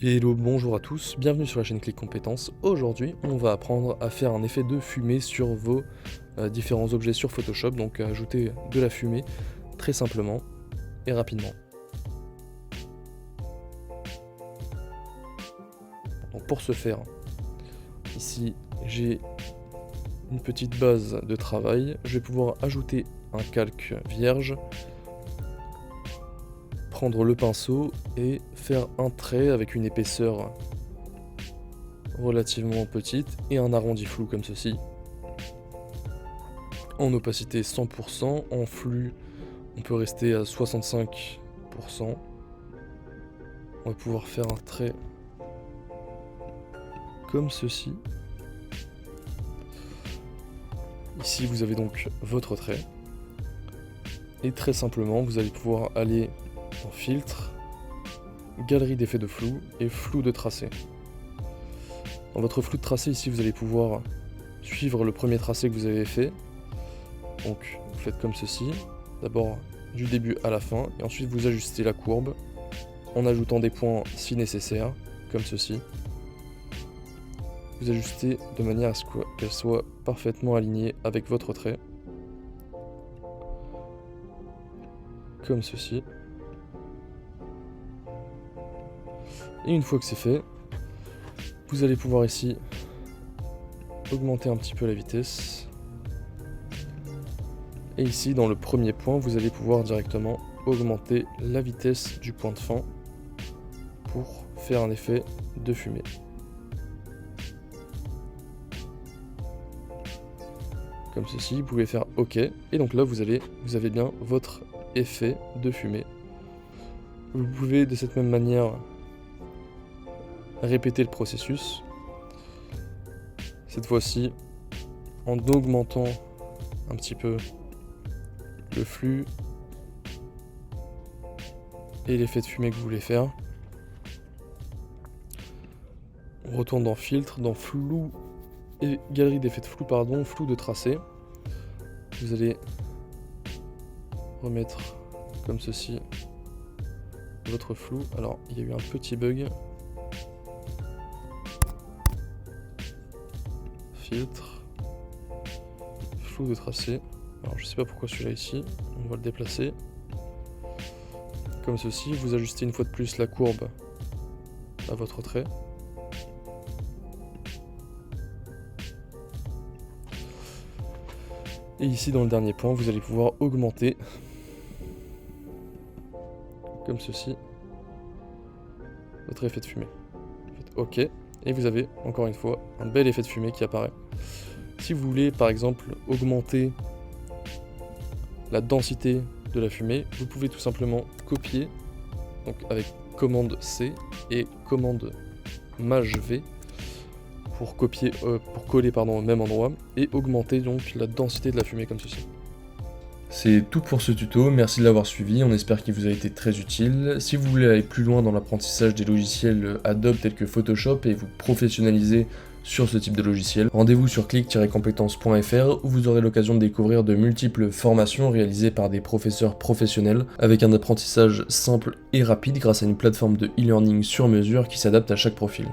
Hello, bonjour à tous, bienvenue sur la chaîne Click Compétences. Aujourd'hui, on va apprendre à faire un effet de fumée sur vos différents objets sur Photoshop, donc à ajouter de la fumée très simplement et rapidement. Donc pour ce faire, ici j'ai une petite base de travail, je vais pouvoir ajouter un calque vierge, prendre le pinceau et faire un trait avec une épaisseur relativement petite et un arrondi flou comme ceci. En opacité 100%, en flux on peut rester à 65%. On va pouvoir faire un trait comme ceci. Ici vous avez donc votre trait. Et très simplement vous allez pouvoir aller en filtre, galerie d'effets de flou et flou de tracé. Dans votre flou de tracé ici vous allez pouvoir suivre le premier tracé que vous avez fait. Donc vous faites comme ceci, d'abord du début à la fin et ensuite vous ajustez la courbe en ajoutant des points si nécessaire, comme ceci. Vous ajustez de manière à ce qu'elle soit parfaitement alignée avec votre trait, comme ceci. Et une fois que c'est fait, vous allez pouvoir ici augmenter un petit peu la vitesse. Et ici, dans le premier point, vous allez pouvoir directement augmenter la vitesse du point de fin pour faire un effet de fumée. Comme ceci, vous pouvez faire OK. Et donc là, vous avez bien votre effet de fumée. Vous pouvez de cette même manière répéter le processus. Cette fois-ci, en augmentant un petit peu le flux et l'effet de fumée que vous voulez faire. On retourne dans filtre, dans flou et galerie d'effets de flou, pardon, flou de tracé. Vous allez remettre comme ceci votre flou. Alors il y a eu un petit bug. Filtre, flou de tracé. Alors je sais pas pourquoi celui-là ici, on va le déplacer. Comme ceci, vous ajustez une fois de plus la courbe à votre trait. Et ici dans le dernier point, vous allez pouvoir augmenter, comme ceci, votre effet de fumée. Faites OK, et vous avez encore une fois un bel effet de fumée qui apparaît. Si vous voulez par exemple augmenter la densité de la fumée, vous pouvez tout simplement copier, donc avec commande C et commande Maj V pour copier, pour coller au même endroit et augmenter donc la densité de la fumée comme ceci. C'est tout pour ce tuto, merci de l'avoir suivi, on espère qu'il vous a été très utile. Si vous voulez aller plus loin dans l'apprentissage des logiciels Adobe tels que Photoshop et vous professionnaliser sur ce type de logiciel, rendez-vous sur click-compétences.fr où vous aurez l'occasion de découvrir de multiples formations réalisées par des professeurs professionnels avec un apprentissage simple et rapide grâce à une plateforme de e-learning sur mesure qui s'adapte à chaque profil.